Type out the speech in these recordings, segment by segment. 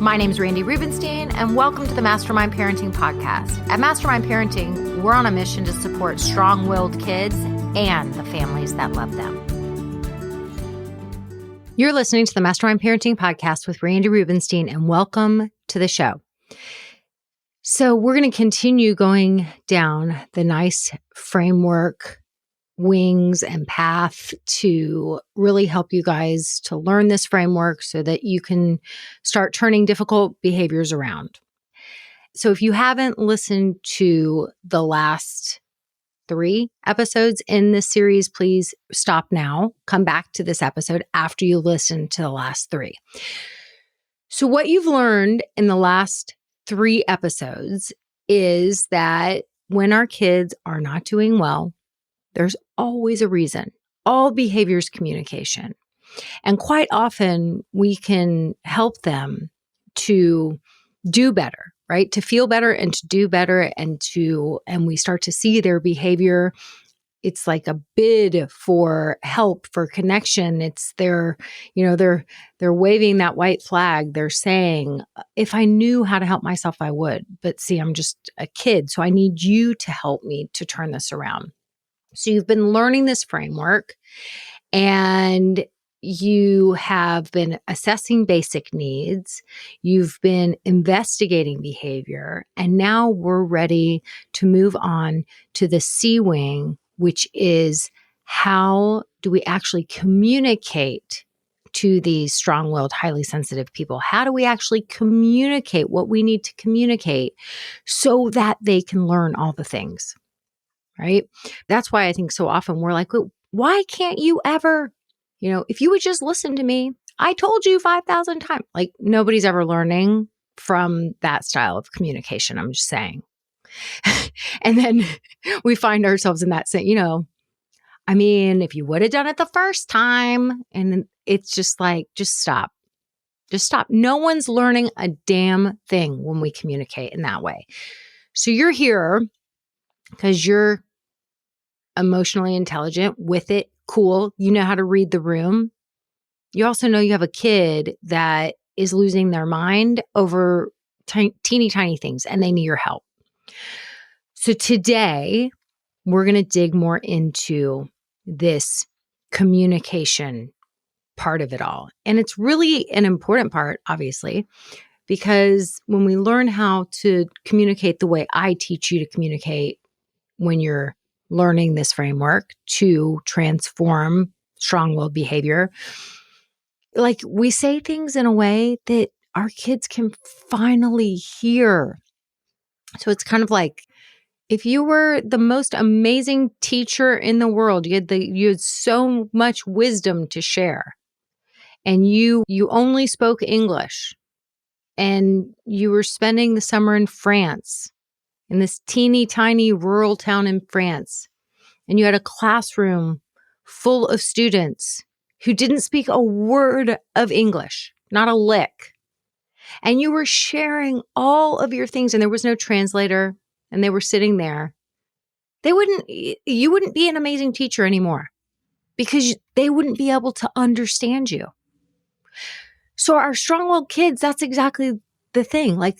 My name is Randy Rubenstein, and welcome to the Mastermind Parenting Podcast. At Mastermind Parenting, we're on a mission to support strong-willed kids and the families that love them. You're listening to the Mastermind Parenting Podcast with Randy Rubenstein, and welcome to the show. So we're going to continue going down the N.I.C.E framework, wings and path to really help you guys to learn this framework so that you can start turning difficult behaviors around. So if you haven't listened to the last 3 episodes in this series, please stop now, come back to this episode after you listen to the last 3. So what you've learned in the last 3 episodes is that when our kids are not doing well, there's always a reason. All behavior is communication. And quite often we can help them to do better, right? To feel better and to do better and we start to see their behavior. It's like a bid for help, for connection. It's they're waving that white flag. They're saying, if I knew how to help myself, I would. But see, I'm just a kid, so I need you to help me to turn this around. So you've been learning this framework and you have been assessing basic needs. You've been investigating behavior. And now we're ready to move on to the C wing, which is how do we actually communicate to these strong-willed, highly sensitive people? How do we actually communicate what we need to communicate so that they can learn all the things? Right? That's why I think so often we're like, why can't you ever, if you would just listen to me, I told you 5,000 times. Like nobody's ever learning from that style of communication. I'm just saying. And then we find ourselves in that saying, if you would have done it the first time, and it's just like, just stop. Just stop. No one's learning a damn thing when we communicate in that way. So you're here because you're emotionally intelligent, with it, cool. You know how to read the room. You also know you have a kid that is losing their mind over teeny tiny things and they need your help. So today, we're going to dig more into this communication part of it all. And it's really an important part, obviously, because when we learn how to communicate the way I teach you to communicate when you're learning this framework to transform strong-willed behavior, like we say things in a way that our kids can finally hear. So it's kind of like if you were the most amazing teacher in the world, you had so much wisdom to share, and you only spoke English, and you were spending the summer in France, in this teeny tiny rural town in France, and you had a classroom full of students who didn't speak a word of English, not a lick. And you were sharing all of your things and there was no translator and they were sitting there. You wouldn't be an amazing teacher anymore because they wouldn't be able to understand you. So our strong-willed kids, that's exactly the thing. Like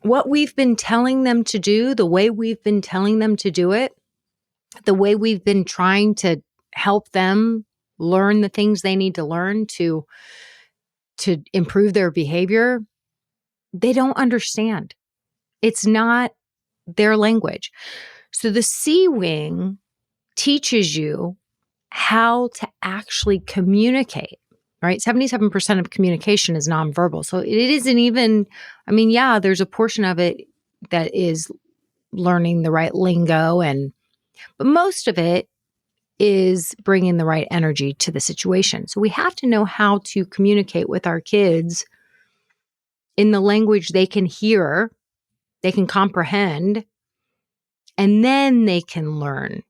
what we've been telling them to do, the way we've been telling them to do it, the way we've been trying to help them learn the things they need to learn to improve their behavior, they don't understand. It's not their language. So the C wing teaches you how to actually communicate, right? 77% of communication is nonverbal. So it isn't even, there's a portion of it that is learning the right lingo, but most of it is bringing the right energy to the situation. So we have to know how to communicate with our kids in the language they can hear, they can comprehend, and then they can learn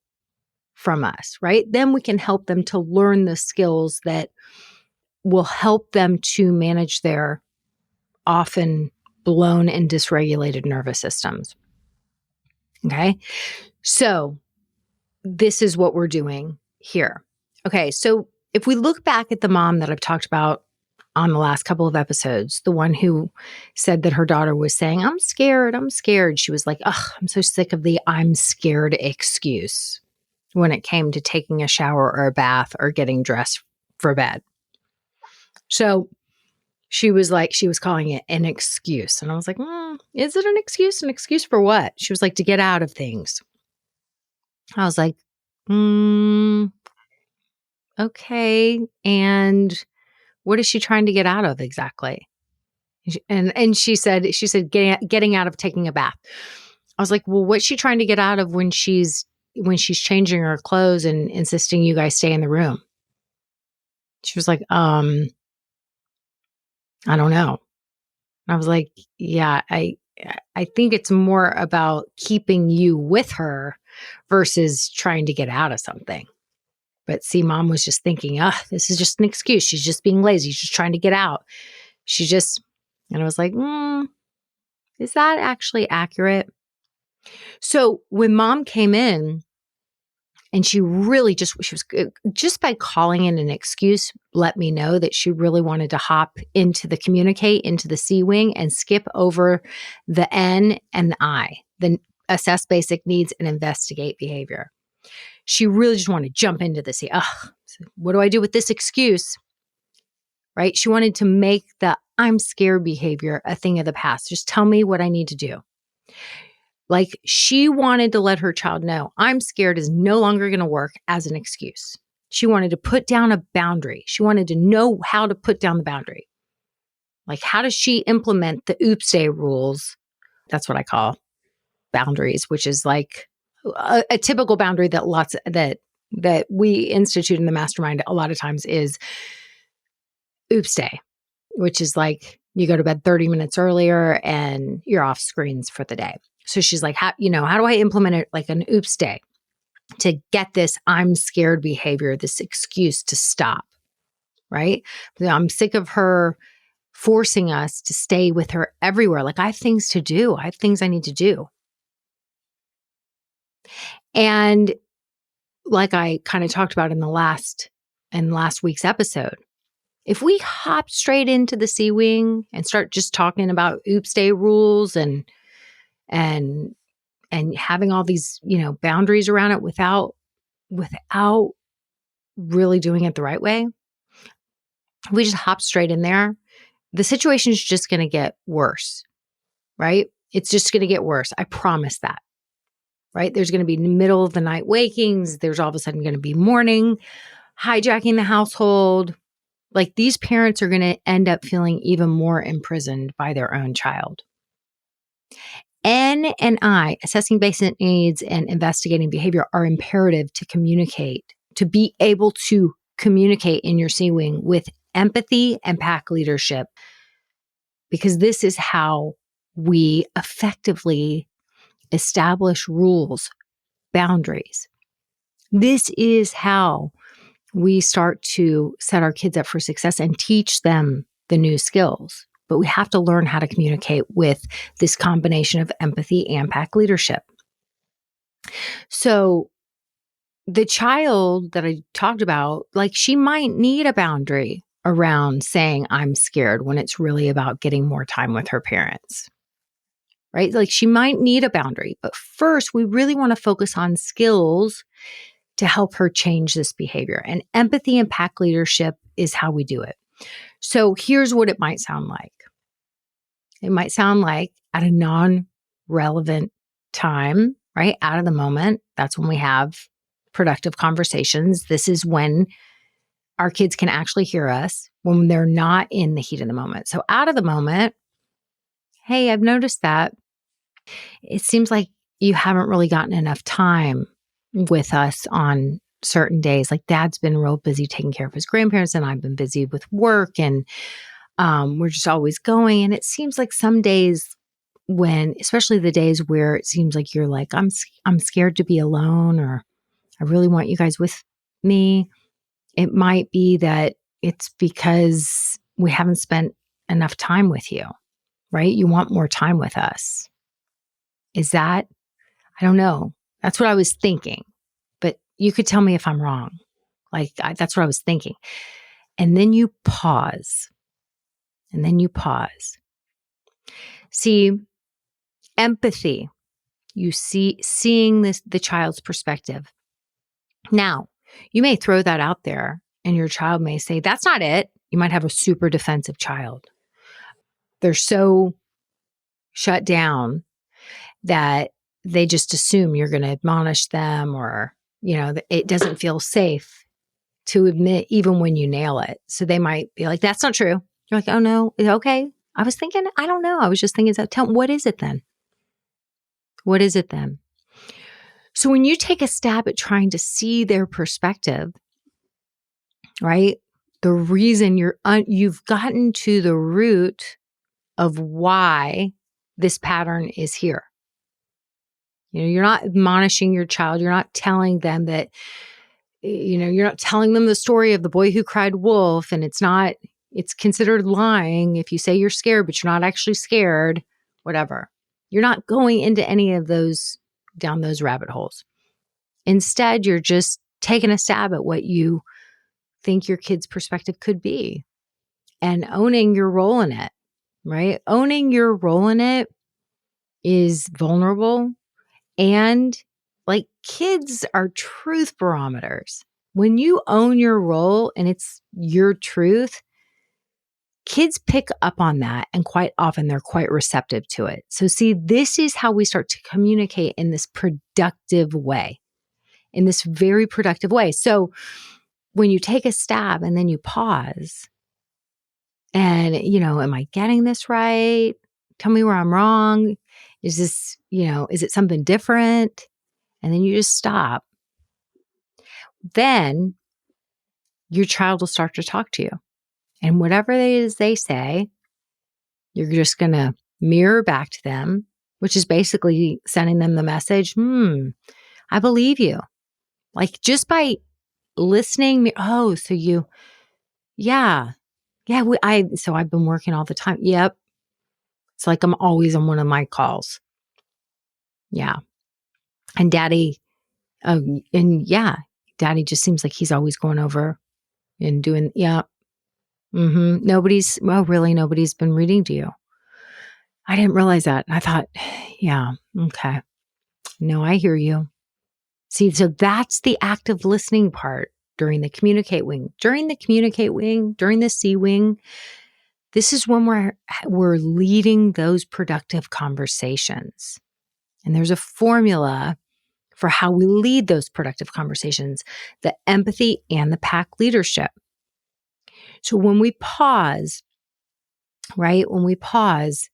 from us, right? Then we can help them to learn the skills that will help them to manage their often blown and dysregulated nervous systems. Okay? So this is what we're doing here. Okay, so if we look back at the mom that I've talked about on the last couple of episodes, the one who said that her daughter was saying, I'm scared, I'm scared. She was like, ugh, I'm so sick of the I'm scared excuse when it came to taking a shower or a bath or getting dressed for bed. So she was calling it an excuse. And I was like, is it an excuse? An excuse for what? She was like, to get out of things. I was like, okay. And what is she trying to get out of exactly? And she said getting out of taking a bath. I was like, well, what's she trying to get out of when she's changing her clothes and insisting you guys stay in the room? She was like, I don't know. And I was like, yeah, I think it's more about keeping you with her versus trying to get out of something. But see, Mom was just thinking, this is just an excuse. She's just being lazy. She's just trying to get out. And I was like, is that actually accurate? So when Mom came in and she was just by calling it an excuse, let me know that she really wanted to hop into the communicate, into the C wing and skip over the N and the I, the assess basic needs and investigate behavior. She really just wanted to jump into the C. What do I do with this excuse? Right? She wanted to make the I'm scared behavior a thing of the past. Just tell me what I need to do. Like she wanted to let her child know I'm scared is no longer going to work as an excuse. She wanted to put down a boundary. She wanted to know how to put down the boundary. Like how does she implement the oops day rules? That's what I call boundaries, which is like a typical boundary that we institute in the mastermind a lot of times is oops day, which is like you go to bed 30 minutes earlier and you're off screens for the day. So she's like, how do I implement it like an oops day to get this I'm scared behavior, this excuse to stop, right? I'm sick of her forcing us to stay with her everywhere. Like I have things to do. I have things I need to do. And like I kind of talked about in last week's episode, if we hop straight into the C wing and start just talking about oops day rules and having all these, boundaries around it without really doing it the right way, we just hop straight in there, the situation is just going to get worse, right? It's just going to get worse. I promise that, right? There's going to be middle of the night wakings. There's all of a sudden going to be morning, hijacking the household. Like these parents are going to end up feeling even more imprisoned by their own child. N.I.C.E, assessing basic needs and investigating behavior, are imperative to communicate, to be able to communicate in your C wing with empathy and pack leadership, because this is how we effectively establish rules, boundaries. This is how we start to set our kids up for success and teach them the new skills. But we have to learn how to communicate with this combination of empathy and pack leadership. So the child that I talked about, like she might need a boundary around saying I'm scared when it's really about getting more time with her parents, right? Like she might need a boundary, but first we really want to focus on skills to help her change this behavior. And empathy and pack leadership is how we do it. So here's what it might sound like. It might sound like at a non-relevant time, right? Out of the moment. That's when we have productive conversations. This is when our kids can actually hear us, when they're not in the heat of the moment. So out of the moment, hey, I've noticed that it seems like you haven't really gotten enough time with us on certain days. Like Dad's been real busy taking care of his grandparents and I've been busy with work and we're just always going. And it seems like some days especially the days where it seems like you're like, I'm scared to be alone, or I really want you guys with me. It might be that it's because we haven't spent enough time with you, right? You want more time with us. Is that, I don't know. That's what I was thinking, but you could tell me if I'm wrong. That's what I was thinking. And then you pause and then you pause. See, empathy, seeing the child's perspective. Now, you may throw that out there and your child may say, that's not it. You might have a super defensive child. They're so shut down that they just assume you're going to admonish them, or, it doesn't feel safe to admit even when you nail it. So they might be like, that's not true. You're like, oh no, okay. I was thinking, I don't know. I was just thinking, what is it then? What is it then? So when you take a stab at trying to see their perspective, right? The reason you've gotten to the root of why this pattern is here. You're not admonishing your child. You're not telling them that, you're not telling them the story of the boy who cried wolf, and it's considered lying if you say you're scared, but you're not actually scared, whatever. You're not going into any of those, down those rabbit holes. Instead, you're just taking a stab at what you think your kid's perspective could be and owning your role in it, right? Owning your role in it is vulnerable, and like, kids are truth barometers. When you own your role and it's your truth, kids pick up on that, and quite often they're quite receptive to it. So see, this is how we start to communicate in this productive way, in this very productive way. So when you take a stab and then you pause and, am I getting this right? Tell me where I'm wrong. Is this, is it something different? And then you just stop. Then your child will start to talk to you. And whatever it is they say, you're just going to mirror back to them, which is basically sending them the message, I believe you. Like, just by listening, so you, yeah, so I've been working all the time. Yep. It's like I'm always on one of my calls. Yeah. And daddy, daddy just seems like he's always going over and doing, yeah. Nobody's been reading to you. I didn't realize that. I thought, yeah, okay. No, I hear you. See, so that's the active listening part during the communicate wing. During the C wing, this is when we're leading those productive conversations. And there's a formula for how we lead those productive conversations, the empathy and the pack leadership. So when we pause, right? When we pause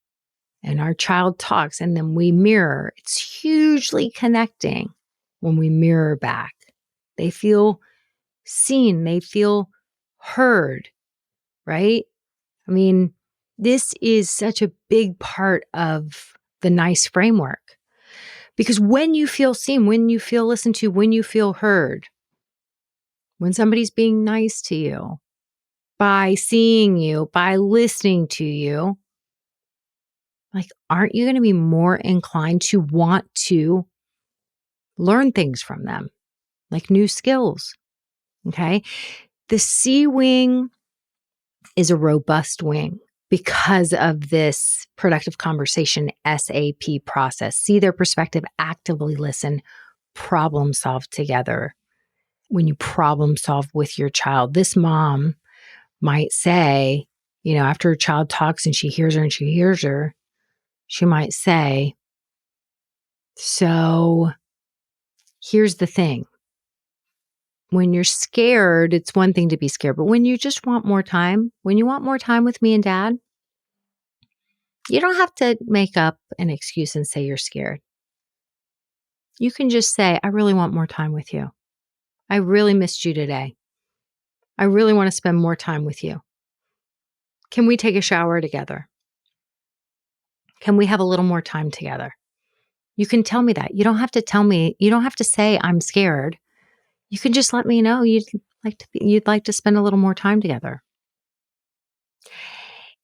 and our child talks and then we mirror, it's hugely connecting when we mirror back. They feel seen, they feel heard, right? I mean, this is such a big part of the N.I.C.E framework, because when you feel seen, when you feel listened to, when you feel heard, when somebody's being nice to you, by seeing you, by listening to you, like, aren't you going to be more inclined to want to learn things from them, like new skills? Okay. The C wing is a robust wing because of this productive conversation SAP process. See their perspective, actively listen, problem solve together. When you problem solve with your child, this mom might say, after her child talks and she hears her, she might say, so here's the thing. When you're scared, it's one thing to be scared, but when you just want more time, when you want more time with me and dad, you don't have to make up an excuse and say you're scared. You can just say, I really want more time with you. I really missed you today. I really want to spend more time with you. Can we take a shower together? Can we have a little more time together? You can tell me that. You don't have to tell me, you don't have to say I'm scared. You can just let me know you'd like to spend a little more time together.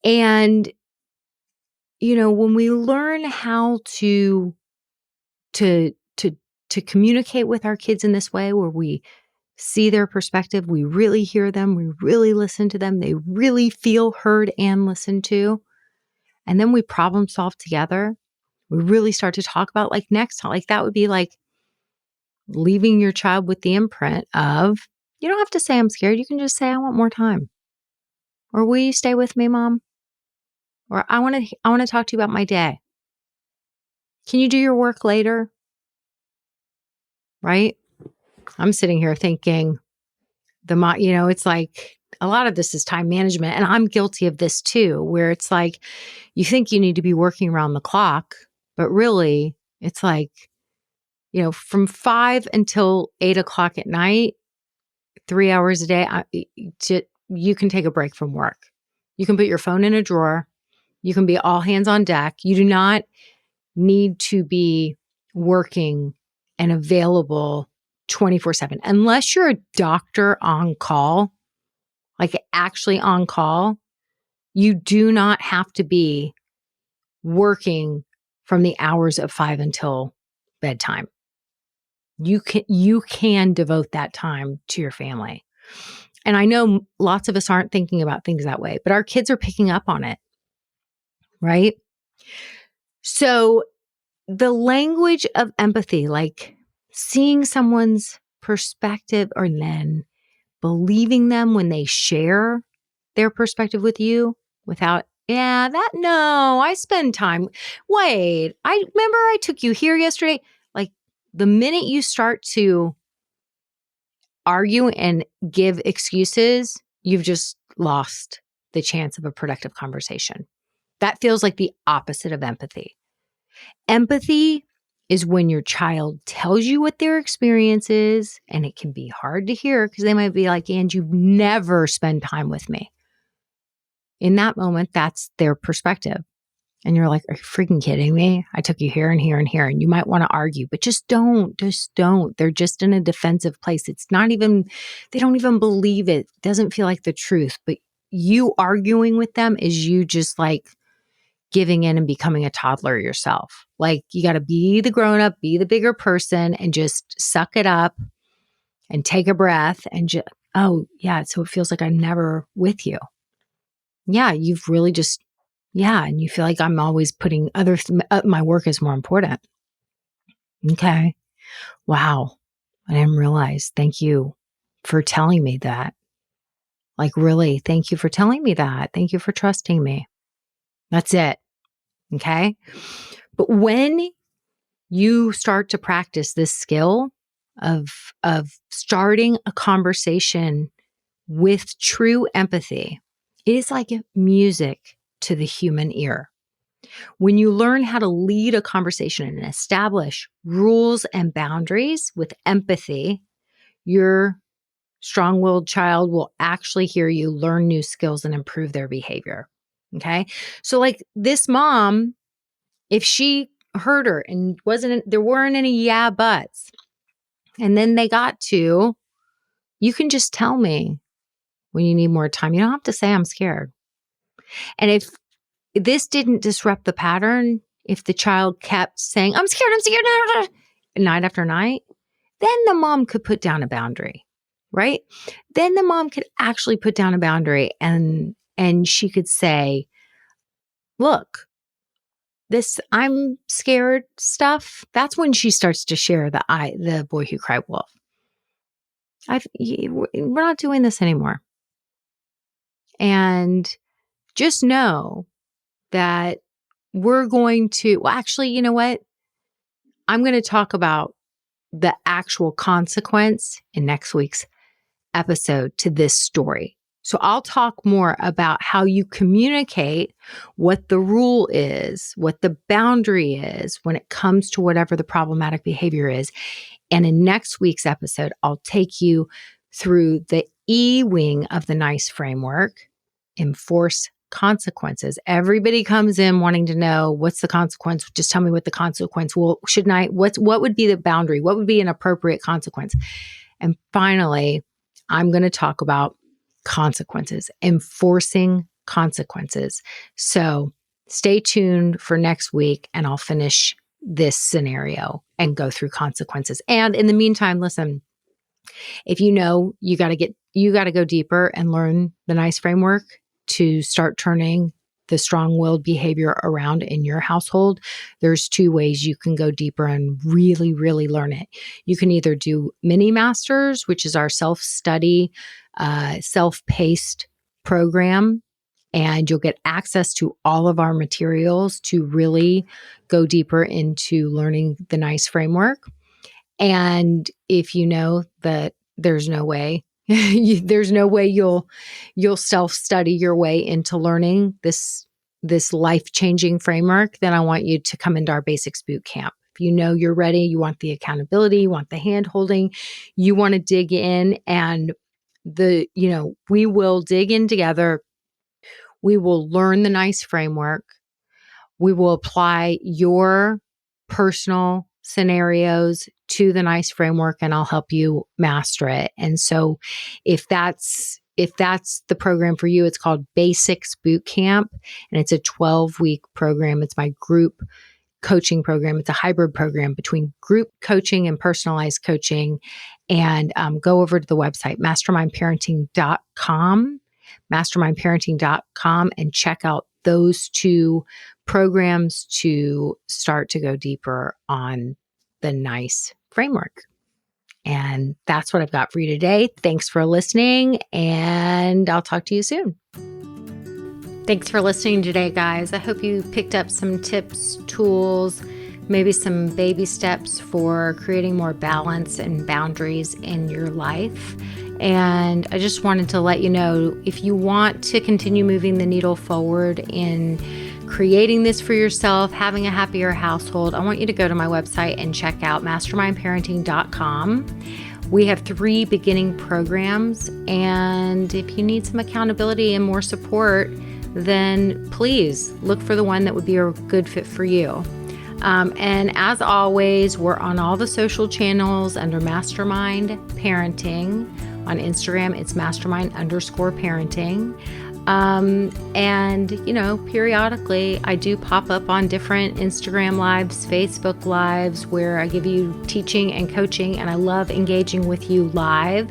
And when we learn how to communicate with our kids in this way, where we see their perspective. We really hear them. We really listen to them. They really feel heard and listened to. And then we problem solve together. We really start to talk about like next time. Like that would be like leaving your child with the imprint of, you don't have to say I'm scared. You can just say, I want more time. Or will you stay with me, Mom? Or I want to talk to you about my day. Can you do your work later? Right? I'm sitting here thinking it's like a lot of this is time management. And I'm guilty of this too, where it's like you think you need to be working around the clock, but really it's like, from 5 until 8 o'clock at night, 3 hours a day, you can take a break from work. You can put your phone in a drawer. You can be all hands on deck. You do not need to be working and available 24/7 unless you're a doctor on call, like actually on call. You do not have to be working from the hours of 5 until bedtime. You can devote that time to your family. And I know lots of us aren't thinking about things that way, but our kids are picking up on it, right? So the language of empathy, like seeing someone's perspective or then believing them when they share their perspective with you without, no, I spend time. Wait, I remember I took you here yesterday. Like the minute you start to argue and give excuses, you've just lost the chance of a productive conversation. That feels like the opposite of empathy. Empathy is when your child tells you what their experience is, and it can be hard to hear because they might be like, and you never spend time with me. In that moment, that's their perspective. And you're like, are you freaking kidding me? I took you here and here and here, and you might want to argue, but just don't. They're just in a defensive place. It's not even, they don't even believe it. It doesn't feel like the truth, but you arguing with them is you just like giving in and becoming a toddler yourself. Like you got to be the grown up, be the bigger person and just suck it up and take a breath and just, so it feels like I'm never with you. Yeah, you've really just, and you feel like I'm always putting my work is more important. Okay. Wow. I didn't realize. Thank you for telling me that. Like, really, thank you for telling me that. Thank you for trusting me. That's it. Okay. But when you start to practice this skill of starting a conversation with true empathy, it is like music to the human ear. When you learn how to lead a conversation and establish rules and boundaries with empathy, your strong-willed child will actually hear you, learn new skills, and improve their behavior. Okay. So like this mom, if she heard her and there weren't any yeah buts, and then they got to, you can just tell me when you need more time. You don't have to say I'm scared. And if this didn't disrupt the pattern, if the child kept saying, I'm scared, night after night, then the mom could put down a boundary, right? Then the mom could actually put down a boundary and she could say, look, this I'm scared stuff. That's when she starts to share the boy who cried wolf. We're not doing this anymore. And just know that we're going to, actually, you know what? I'm going to talk about the actual consequence in next week's episode to this story. So I'll talk more about how you communicate what the rule is, what the boundary is when it comes to whatever the problematic behavior is. And in next week's episode, I'll take you through the E wing of the N.I.C.E framework, enforce consequences. Everybody comes in wanting to know what's the consequence. Just tell me what the consequence. Well, what would be the boundary? What would be an appropriate consequence? And finally, I'm going to talk about consequences, enforcing consequences. So stay tuned for next week and I'll finish this scenario and go through consequences. And in the meantime, listen, If you know you got to go deeper and learn the NICE framework to start turning the strong-willed behavior around in your household, there's two ways you can go deeper and really, really learn it. You can either do mini masters, which is our self-study, self-paced program, and you'll get access to all of our materials to really go deeper into learning the NICE framework. And if you know that there's no way, there's no way you'll self-study your way into learning this life-changing framework, then I want you to come into our basics boot camp. If you know you're ready, you want the accountability, you want the hand-holding, you want to dig in, and we will dig in together. We will learn the NICE framework. We will apply your personal scenarios to the NICE framework, and I'll help you master it. And so if that's the program for you, it's called Basics Boot Camp, and it's a 12-week program. It's my group coaching program. It's a hybrid program between group coaching and personalized coaching. And go over to the website, mastermindparenting.com, and check out those two programs to start to go deeper on the NICE framework. And that's what I've got for you today. Thanks for listening, and I'll talk to you soon. Thanks for listening today, guys. I hope you picked up some tips, tools, maybe some baby steps for creating more balance and boundaries in your life. And I just wanted to let you know, if you want to continue moving the needle forward in creating this for yourself, having a happier household, I want you to go to my website and check out mastermindparenting.com. We have 3 beginning programs, and if you need some accountability and more support, then please look for the one that would be a good fit for you. And as always, we're on all the social channels under Mastermind Parenting. On Instagram, it's mastermind_parenting. And, periodically I do pop up on different Instagram lives, Facebook lives, where I give you teaching and coaching, and I love engaging with you live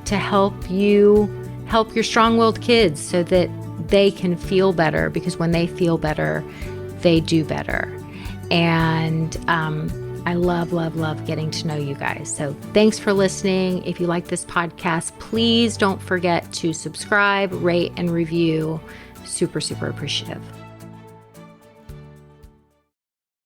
to help you help your strong-willed kids so that they can feel better, because when they feel better, they do better. And I love, love, love getting to know you guys. So thanks for listening. If you like this podcast, please don't forget to subscribe, rate, and review. Super, super appreciative.